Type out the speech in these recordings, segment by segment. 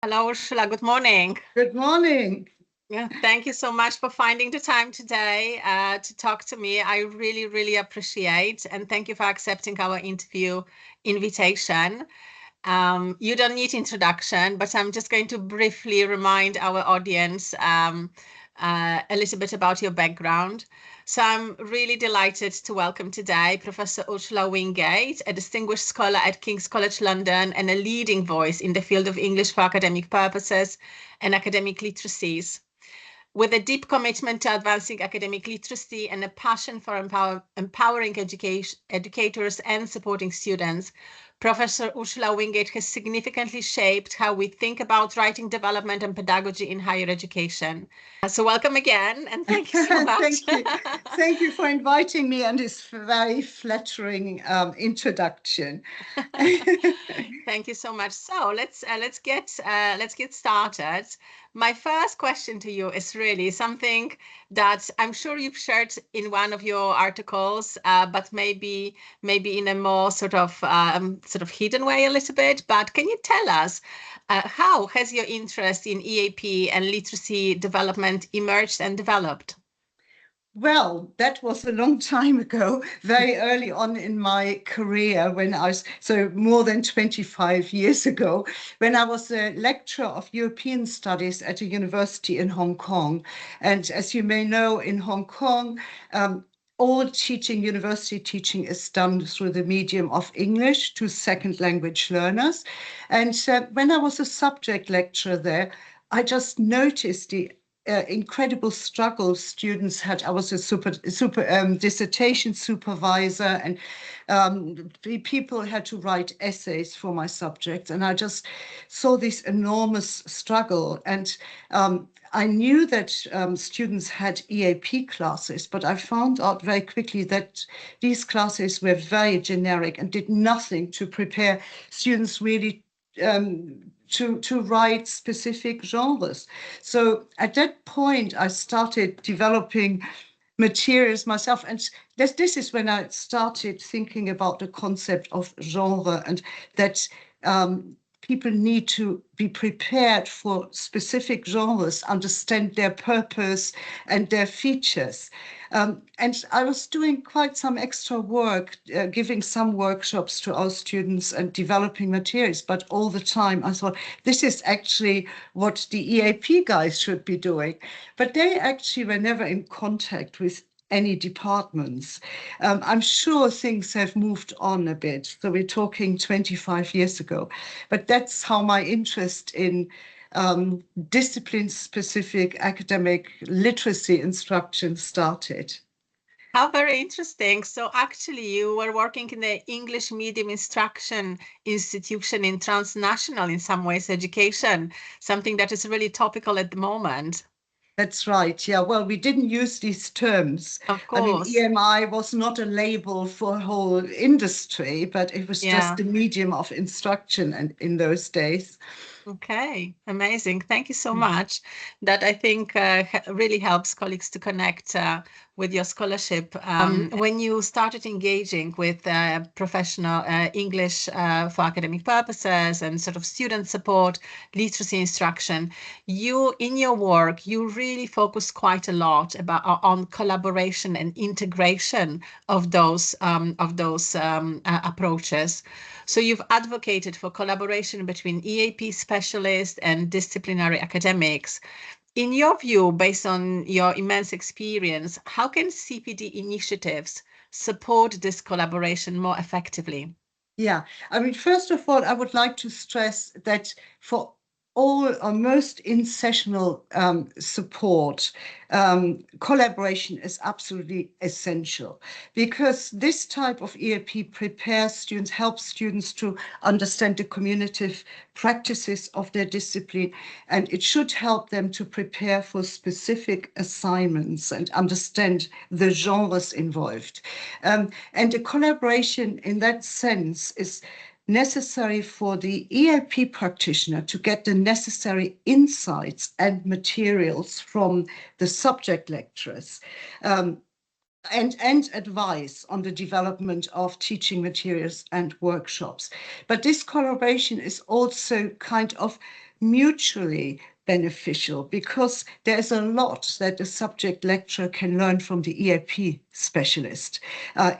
Hello, Ursula. Good morning. Good morning. Yeah, thank you so much for finding the time today to talk to me. I really, really appreciate, and thank you for accepting our interview invitation. You don't need introduction, but I'm just going to briefly remind our audience a little bit about your background. So I'm really delighted to welcome today Professor Ursula Wingate, a distinguished scholar at King's College London and a leading voice in the field of English for academic purposes and academic literacies. With a deep commitment to advancing academic literacy and a passion for empowering educators and supporting students, Professor Ursula Wingate has significantly shaped how we think about writing development and pedagogy in higher education. So welcome again, and thank you so much. Thank you. Thank you for inviting me and this very flattering introduction. Thank you so much. So let's get started. My first question to you is really something that I'm sure you've shared in one of your articles, but maybe in a more sort of hidden way a little bit. But can you tell us how has your interest in EAP and literacy development emerged and developed? Well, that was a long time ago, very early on in my career when I was, so more than 25 years ago, when I was a lecturer of European studies at a university in Hong Kong. And as you may know, in Hong Kong, all teaching, university teaching is done through the medium of English to second language learners. And when I was a subject lecturer there, I just noticed the incredible struggles students had. I was a dissertation supervisor, and people had to write essays for my subjects, and I just saw this enormous struggle. And I knew that students had EAP classes, but I found out very quickly that these classes were very generic and did nothing to prepare students really to write specific genres. So at that point, I started developing materials myself. And this is when I started thinking about the concept of genre, and that people need to be prepared for specific genres, understand their purpose and their features. And I was doing quite some extra work, giving some workshops to our students and developing materials. But all the time I thought, this is actually what the EAP guys should be doing. But they actually were never in contact with any departments. I'm sure things have moved on a bit. So we're talking 25 years ago. But that's how my interest in discipline-specific academic literacy instruction started. How very interesting. So actually you were working in the English medium instruction institution in transnational, in some ways, education, something that is really topical at the moment. That's right. Yeah. Well, we didn't use these terms. Of I mean, course. EMI was not a label for a whole industry, but it was Yeah. just a medium of instruction and in those days. Okay, amazing. Thank you so much. That I think really helps colleagues to connect with your scholarship. When you started engaging with professional English for academic purposes and sort of student support, literacy instruction, you in your work you really focus quite a lot about on collaboration and integration of those approaches. So you've advocated for collaboration between EAP specialists and disciplinary academics. In your view, based on your immense experience, how can CPD initiatives support this collaboration more effectively? Yeah, I mean, first of all, I would like to stress that for all or most in-sessional support, collaboration is absolutely essential, because this type of EAP prepares students, helps students to understand the communicative practices of their discipline, and it should help them to prepare for specific assignments and understand the genres involved. And the collaboration in that sense is necessary for the EAP practitioner to get the necessary insights and materials from the subject lecturers. and advice on the development of teaching materials and workshops. But this collaboration is also kind of mutually beneficial because there's a lot that the subject lecturer can learn from the EAP specialist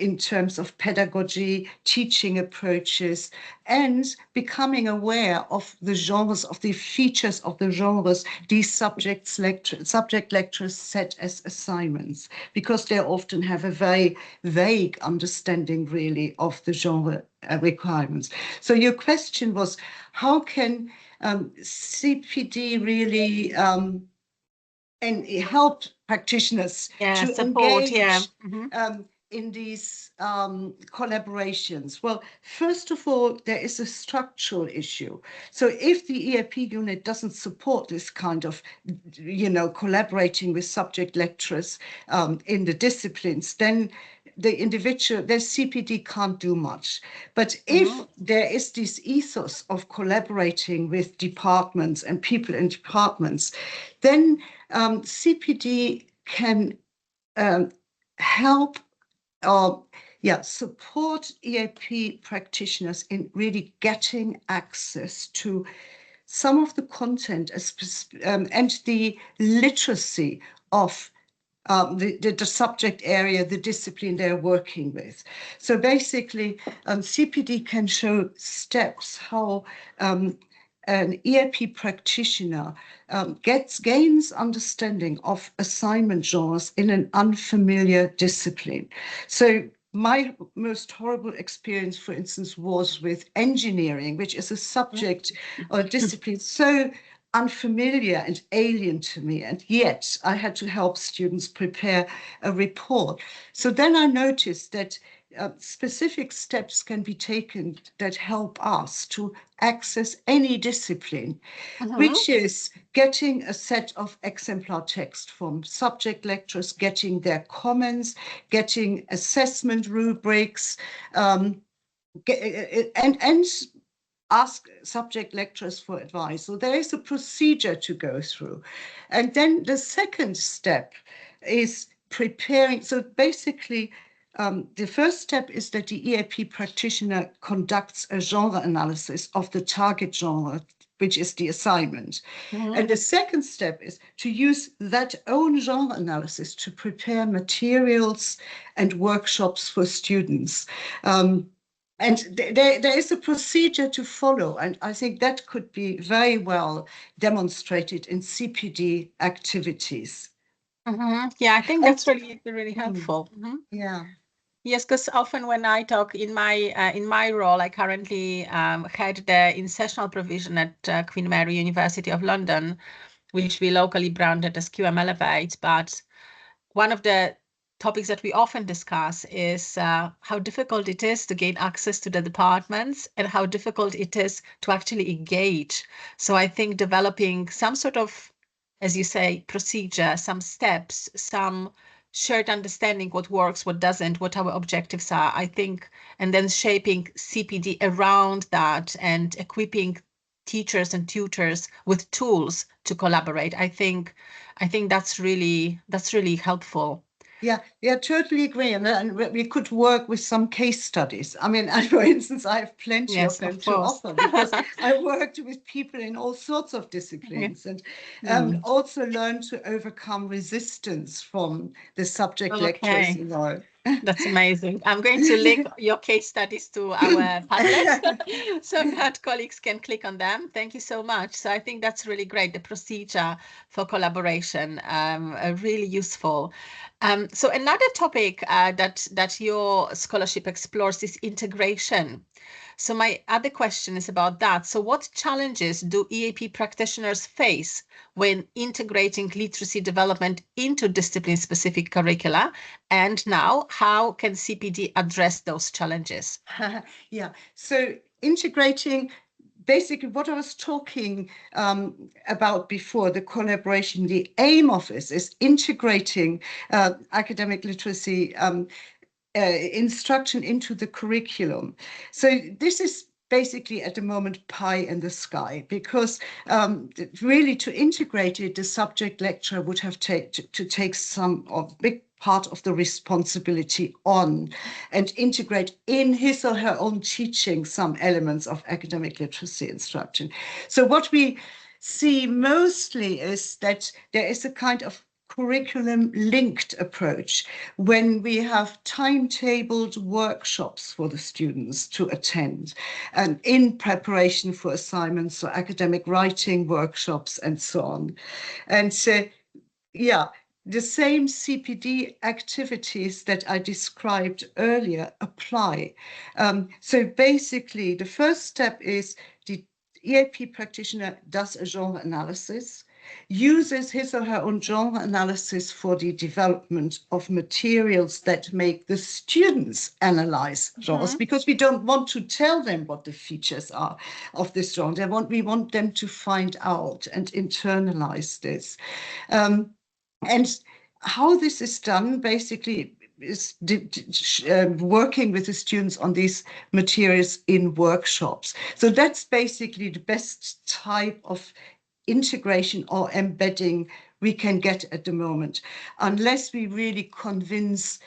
in terms of pedagogy, teaching approaches, and becoming aware of the genres, of the features of the genres these subject lecturers set as assignments, because they often have a very vague understanding really of the genre requirements. So your question was, how can CPD really and help practitioners Yeah, to support. Yeah. engage in these collaborations? Well, first of all, there is a structural issue. So if the EAP unit doesn't support this kind of, collaborating with subject lecturers in the disciplines, then the CPD can't do much. But if there is this ethos of collaborating with departments and people in departments, then CPD can help support EAP practitioners in really getting access to some of the content and the literacy of the subject area, the discipline they're working with. So basically, CPD can show steps how an EAP practitioner gains understanding of assignment genres in an unfamiliar discipline. So my most horrible experience, for instance, was with engineering, which is a subject or discipline so unfamiliar and alien to me, and yet I had to help students prepare a report. So then I noticed that specific steps can be taken that help us to access any discipline, which is getting a set of exemplar text from subject lecturers, getting their comments, getting assessment rubrics, and ask subject lecturers for advice. So there is a procedure to go through. And then the second step is preparing. So basically, the first step is that the EAP practitioner conducts a genre analysis of the target genre, which is the assignment. And the second step is to use that own genre analysis to prepare materials and workshops for students. And there is a procedure to follow, and I think that could be very well demonstrated in CPD activities. Yeah, I think And that's really helpful. yeah. Yes, because often when I talk in my role, I currently head the in-sessional provision at Queen Mary University of London, which we locally branded as QM Elevate. But one of the topics that we often discuss is how difficult it is to gain access to the departments and how difficult it is to actually engage. So I think developing some sort of, as you say, procedure, some steps, some shared understanding what works, what doesn't, what our objectives are, I think, and then shaping CPD around that and equipping teachers and tutors with tools to collaborate. I think that's really helpful. Yeah, totally agree. And we could work with some case studies. I mean, for instance, I have plenty of Yes, them of to course. offer because I worked with people in all sorts of disciplines and also learned to overcome resistance from the subject lectures, Okay. That's amazing. I'm going to link your case studies to our Padlet so that colleagues can click on them. Thank you so much. So I think that's really great. The procedure for collaboration, really useful. So another topic that your scholarship explores is integration. So my other question is about that. So what challenges do EAP practitioners face when integrating literacy development into discipline-specific curricula? And now, how can CPD address those challenges? Yeah, so integrating basically what I was talking about before, the collaboration, the aim of this is integrating academic literacy instruction into the curriculum. So this is basically at the moment pie in the sky, because really to integrate it, the subject lecturer would have to take some of big part of the responsibility on and integrate in his or her own teaching some elements of academic literacy instruction. So what we see mostly is that there is a kind of curriculum linked approach when we have timetabled workshops for the students to attend and in preparation for assignments or academic writing workshops and so on. And so, yeah, the same CPD activities that I described earlier apply. So basically, the first step is the EAP practitioner does a genre analysis, uses his or her own genre analysis for the development of materials that make the students analyze genres, because we don't want to tell them what the features are of this genre. We want them to find out and internalize this. And how this is done basically is working with the students on these materials in workshops. So that's basically the best type of integration or embedding we can get at the moment, unless we really convince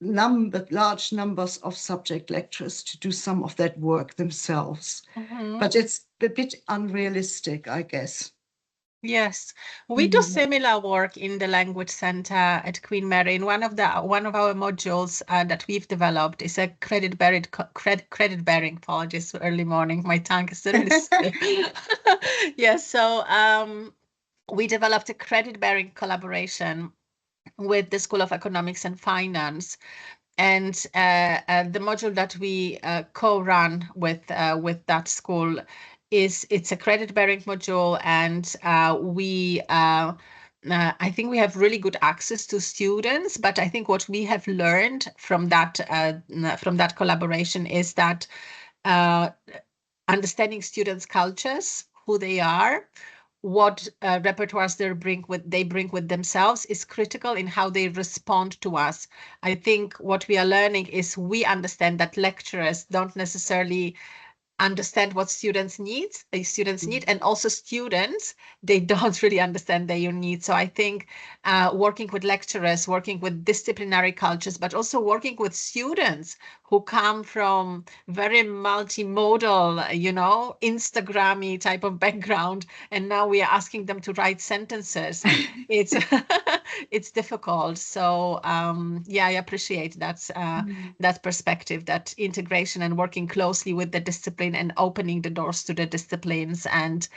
large numbers of subject lecturers to do some of that work themselves. But it's a bit unrealistic, I guess. Yes, we do similar work in the Language Center at Queen Mary. In one of our modules that we've developed is a credit bearing. Apologies, early morning. My tongue is really stiff. Yes, so we developed a credit bearing collaboration with the School of Economics and Finance. And the module that we co-run with that school it's a credit-bearing module, and I think we have really good access to students. But I think what we have learned from that collaboration is that understanding students' cultures, who they are, what repertoires they bring with themselves is critical in how they respond to us. I think what we are learning is we understand that lecturers don't necessarily understand what students need, and also students, they don't really understand their needs. So I think working with lecturers, working with disciplinary cultures, but also working with students who come from very multimodal, Instagram-y type of background, and now we are asking them to write sentences. It's it's difficult. So yeah, I appreciate that perspective, that integration and working closely with the discipline and opening the doors to the disciplines and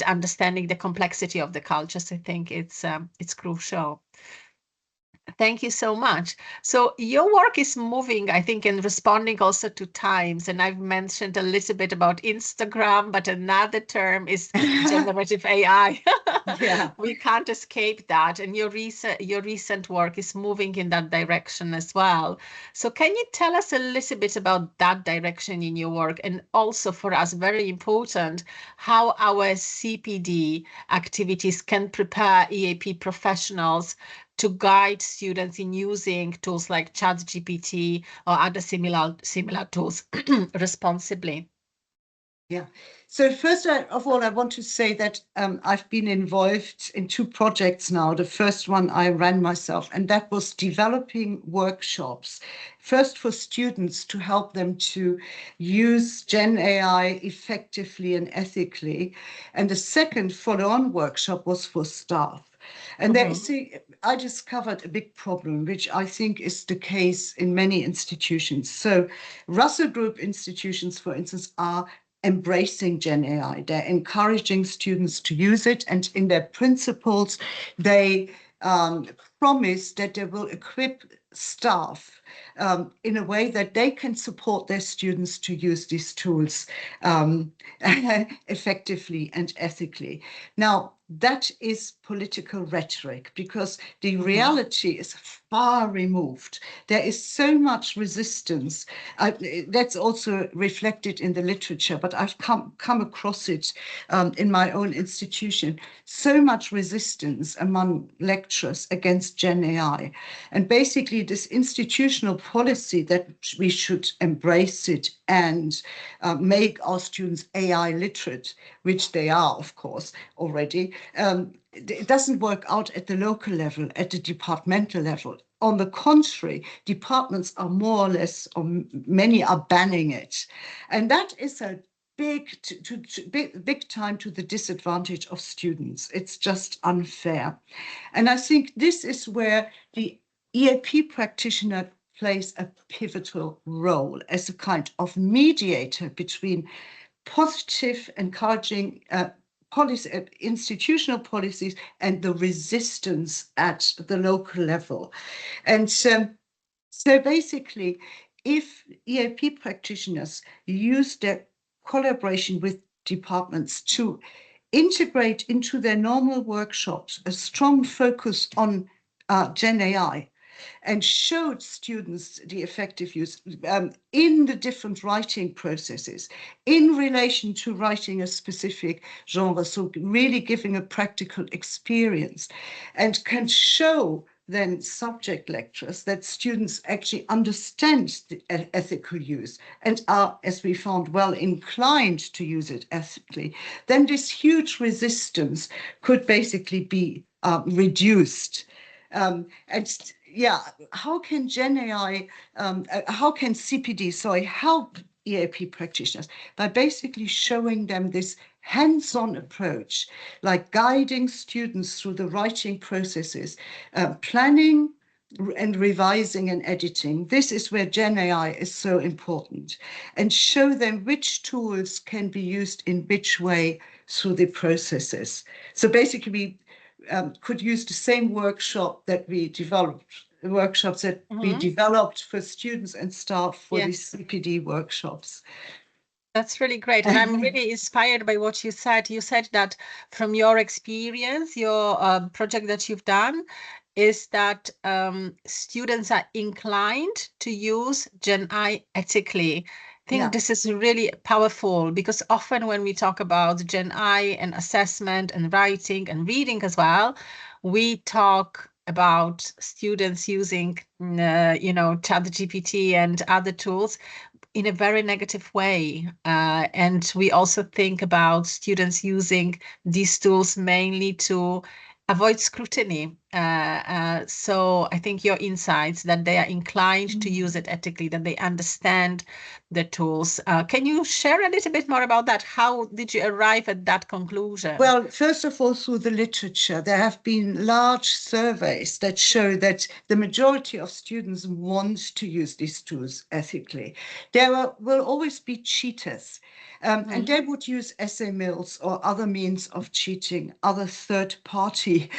understanding the complexity of the cultures. I think it's crucial. Thank you so much. So your work is moving, I think, in responding also to times. And I've mentioned a little bit about Instagram, but another term is generative AI. Yeah. We can't escape that. And your recent work is moving in that direction as well. So can you tell us a little bit about that direction in your work? And also for us, very important, how our CPD activities can prepare EAP professionals to guide students in using tools like ChatGPT or other similar tools responsibly. Yeah. So first of all, I want to say that I've been involved in 2 projects now. The first one I ran myself, and that was developing workshops, first for students to help them to use Gen AI effectively and ethically. And the second follow-on workshop was for staff. And I discovered a big problem, which I think is the case in many institutions. So Russell Group institutions, for instance, are embracing Gen AI. They're encouraging students to use it, and in their principles, they promise that they will equip staff in a way that they can support their students to use these tools effectively and ethically. Now, that is political rhetoric, because the reality is far removed. There is so much resistance. That's also reflected in the literature, but I've come across it in my own institution. So much resistance among lecturers against Gen AI. And basically this institutional policy that we should embrace it and make our students AI literate, which they are, of course, already. It doesn't work out at the local level, at the departmental level. On the contrary, departments are more or less, or many are banning it. And that is a big time to the disadvantage of students. It's just unfair. And I think this is where the EAP practitioner plays a pivotal role as a kind of mediator between positive, encouraging institutional policies and the resistance at the local level. And so basically, if EAP practitioners use their collaboration with departments to integrate into their normal workshops a strong focus on Gen AI, and showed students the effective use in the different writing processes in relation to writing a specific genre, so really giving a practical experience, and can show then subject lecturers that students actually understand the ethical use and are, as we found, well inclined to use it ethically, then this huge resistance could basically be reduced. And yeah, how can Gen AI, how can CPD, help EAP practitioners? By basically showing them this hands-on approach, like guiding students through the writing processes, planning and revising and editing. This is where Gen AI is so important, and show them which tools can be used in which way through the processes. So basically, we could use the same workshops that we developed for students and staff for these CPD workshops. That's really great. And I'm really inspired by what you said. You said that from your experience, your project that you've done is that students are inclined to use Gen AI ethically. I think this is really powerful, because often when we talk about Gen AI and assessment and writing and reading as well, we talk about students using, ChatGPT and other tools in a very negative way. And we also think about students using these tools mainly to avoid scrutiny. So I think your insights that they are inclined to use it ethically, that they understand the tools. Can you share a little bit more about that? How did you arrive at that conclusion? Well, first of all, through the literature, there have been large surveys that show that the majority of students want to use these tools ethically. There will always be cheaters, and they would use essay mills or other means of cheating, other third-party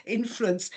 influence.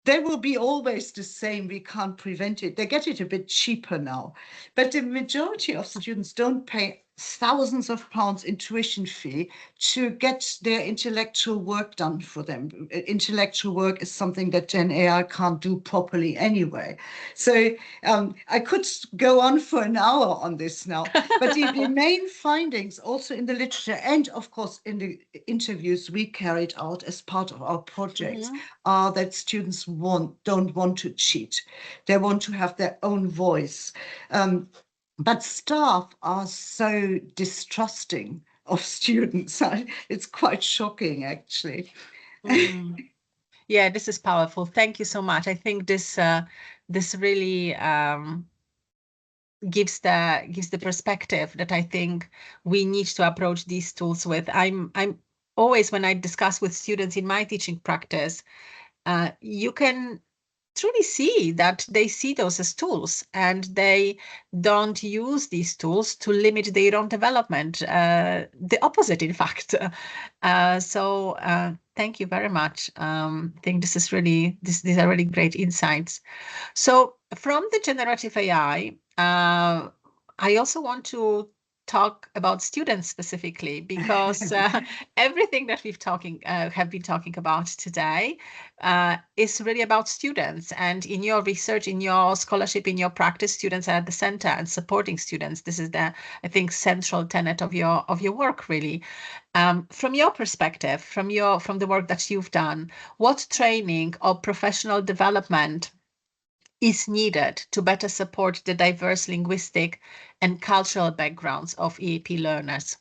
They will be always the same. We can't prevent it. They get it a bit cheaper now. But the majority of students don't pay thousands of pounds in tuition fee to get their intellectual work done for them. Intellectual work is something that Gen AI can't do properly anyway. So I could go on for an hour on this now, but the main findings also in the literature and of course in the interviews we carried out as part of our projects are that students don't want to cheat. They want to have their own voice. But staff are so distrusting of students. It's quite shocking, actually. Yeah, this is powerful. Thank you so much. I think this really gives the perspective that I think we need to approach these tools with. I'm always, when I discuss with students in my teaching practice, you can truly see that they see those as tools, and they don't use these tools to limit their own development. The opposite, in fact. So thank you very much. I think this is these are really great insights. So from the generative AI, I also want to talk about students specifically, because everything that have been talking about today is really about students. And in your research, in your scholarship, in your practice, students are at the center, and supporting students. This is I think, central tenet of your work, really. From your perspective, from the work that you've done, what training or professional development is needed to better support the diverse linguistic and cultural backgrounds of EAP learners?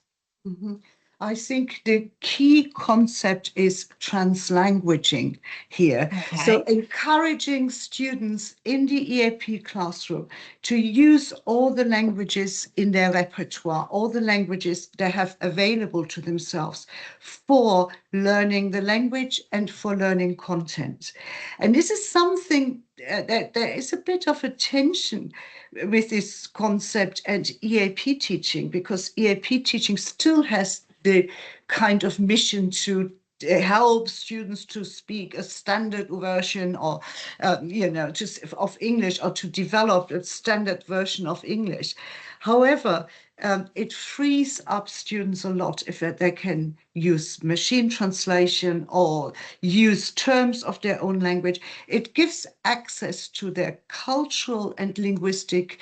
Mhm. I think the key concept is translanguaging here. So Okay. encouraging students in the EAP classroom to use all the languages in their repertoire, all the languages they have available to themselves for learning the language and for learning content. And this is something that there is a bit of a tension with this concept and EAP teaching, because EAP teaching still has the kind of mission to help students to speak a standard version or just of English, or to develop a standard version of English. However, it frees up students a lot if they can use machine translation or use terms of their own language. It gives access to their cultural and linguistic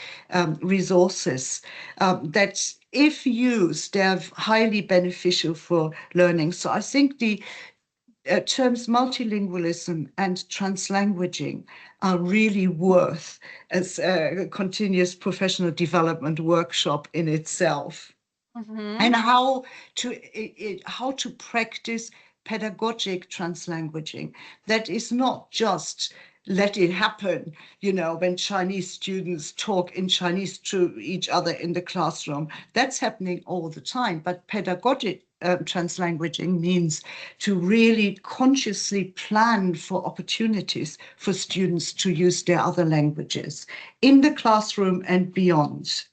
resources that, if used, they're highly beneficial for learning. So I think the terms multilingualism and translanguaging are really worth as a continuous professional development workshop in itself. Mm-hmm. And how to practice pedagogic translanguaging. That is not just let it happen, when Chinese students talk in Chinese to each other in the classroom. That's happening all the time. But pedagogic translanguaging means to really consciously plan for opportunities for students to use their other languages in the classroom and beyond.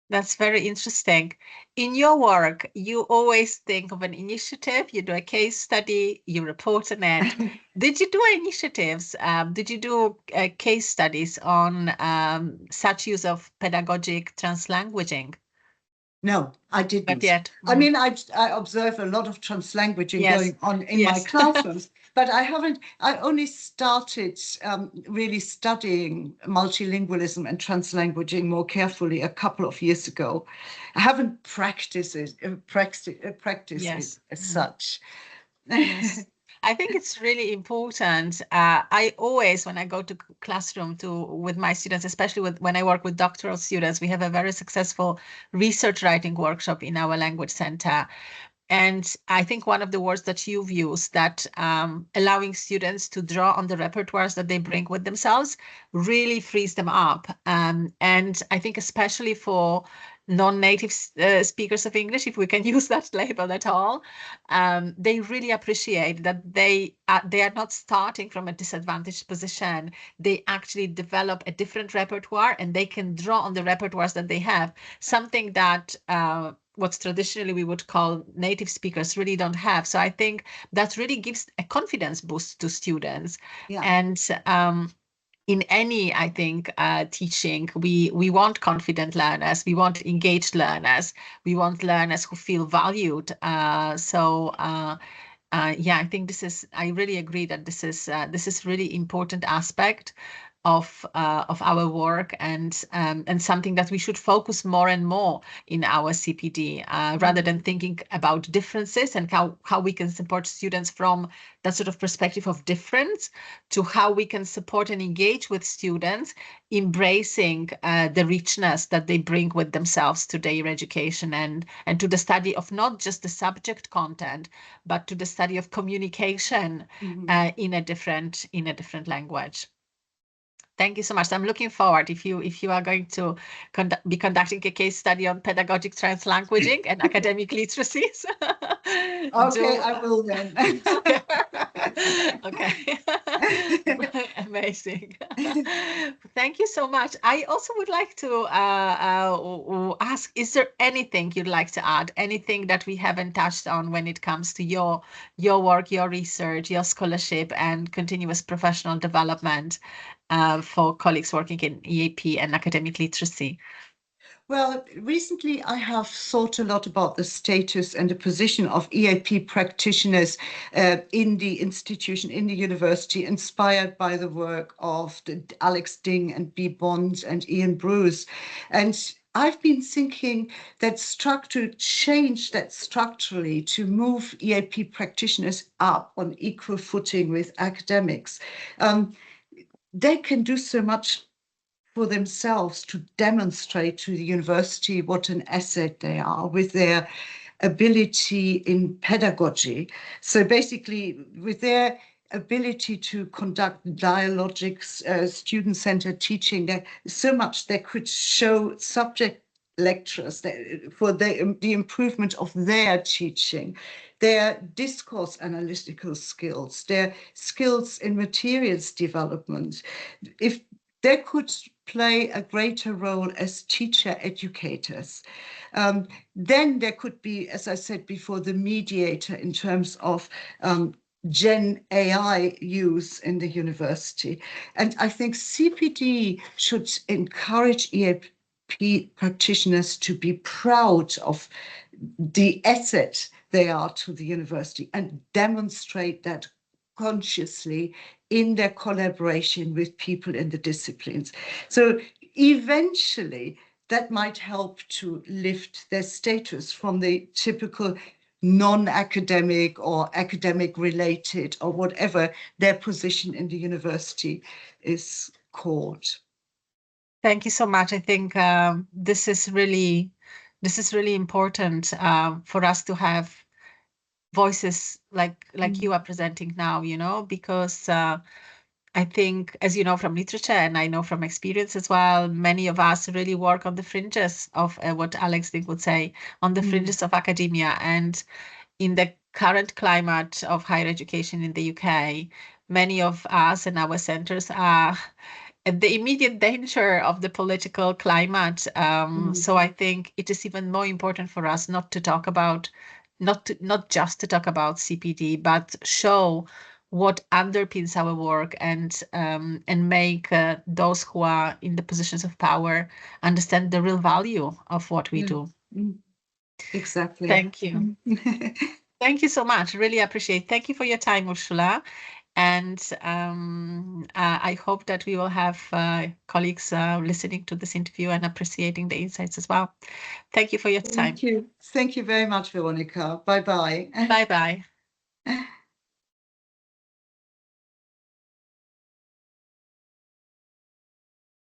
That's very interesting. In your work, you always think of an initiative, you do a case study, you report on it. Did you do initiatives? Did you do case studies on such use of pedagogic translanguaging? No, I Not didn't. yet. I mean, I observe a lot of translanguaging Yes, going on in my yes. classrooms, but I haven't. I only started really studying multilingualism and translanguaging more carefully a couple of years ago. I haven't practiced it Yes. as Mm. such. Yes, I think it's really important. I always, when I go to classroom to with my students, especially when I work with doctoral students, we have a very successful research writing workshop in our language center. And I think one of the words that you've used, that allowing students to draw on the repertoires that they bring with themselves, really frees them up. And I think especially for non-native speakers of English, if we can use that label at all, they really appreciate that they are not starting from a disadvantaged position. They actually develop a different repertoire, and they can draw on the repertoires that they have, something that what traditionally we would call native speakers really don't have. So I think that really gives a confidence boost to students. Yeah. And in any, I think, teaching, we want confident learners, we want engaged learners, we want learners who feel valued. Yeah, I think I really agree that this is really important aspect of our work, and something that we should focus more and more in our CPD, rather than thinking about differences and how we can support students from that sort of perspective of difference, to how we can support and engage with students, embracing the richness that they bring with themselves to their education, and to the study of not just the subject content, but to the study of communication Mhm. in a different language. Thank you so much. I'm looking forward, if you are going to be conducting a case study on pedagogic translanguaging and academic literacies. Okay, Do I will then. okay. Okay. Amazing. Thank you so much. I also would like to ask, is there anything you'd like to add? Anything that we haven't touched on when it comes to your work, your research, your scholarship, and continuous professional development for colleagues working in EAP and academic literacy? Well, recently I have thought a lot about the status and the position of EAP practitioners in the institution, in the university, inspired by the work of Alex Ding and B. Bond and Ian Bruce. And I've been thinking that structure change that structurally to move EAP practitioners up on equal footing with academics. Um, they can do so much for themselves to demonstrate to the university what an asset they are with their ability in pedagogy. So basically, with their ability to conduct dialogics, student-centered teaching, there's so much they could show subject lectures for the improvement of their teaching, their discourse analytical skills, their skills in materials development. If they could play a greater role as teacher educators. Then there could be, as I said before, the mediator in terms of Gen AI use in the university. And I think CPD should encourage EAP practitioners to be proud of the asset they are to the university and demonstrate that consciously in their collaboration with people in the disciplines. So eventually that might help to lift their status from the typical non-academic or academic related or whatever their position in the university is called. Thank you so much. I think this is really important for us to have voices like you are presenting now, because I think, as you know from literature, and I know from experience as well, many of us really work on the fringes of what Alex Dick would say, on the fringes of academia. And in the current climate of higher education in the UK, many of us and our centers are at the immediate danger of the political climate. So I think it is even more important for us not to talk about, not just to talk about CPD, but show what underpins our work and make those who are in the positions of power understand the real value of what we do. Exactly. Thank you. Thank you so much. Really appreciate it. Thank you for your time, Ursula. And I hope that we will have colleagues listening to this interview and appreciating the insights as well. Thank you for your time. Thank you. Thank you very much, Veronica. Bye-bye. Bye-bye.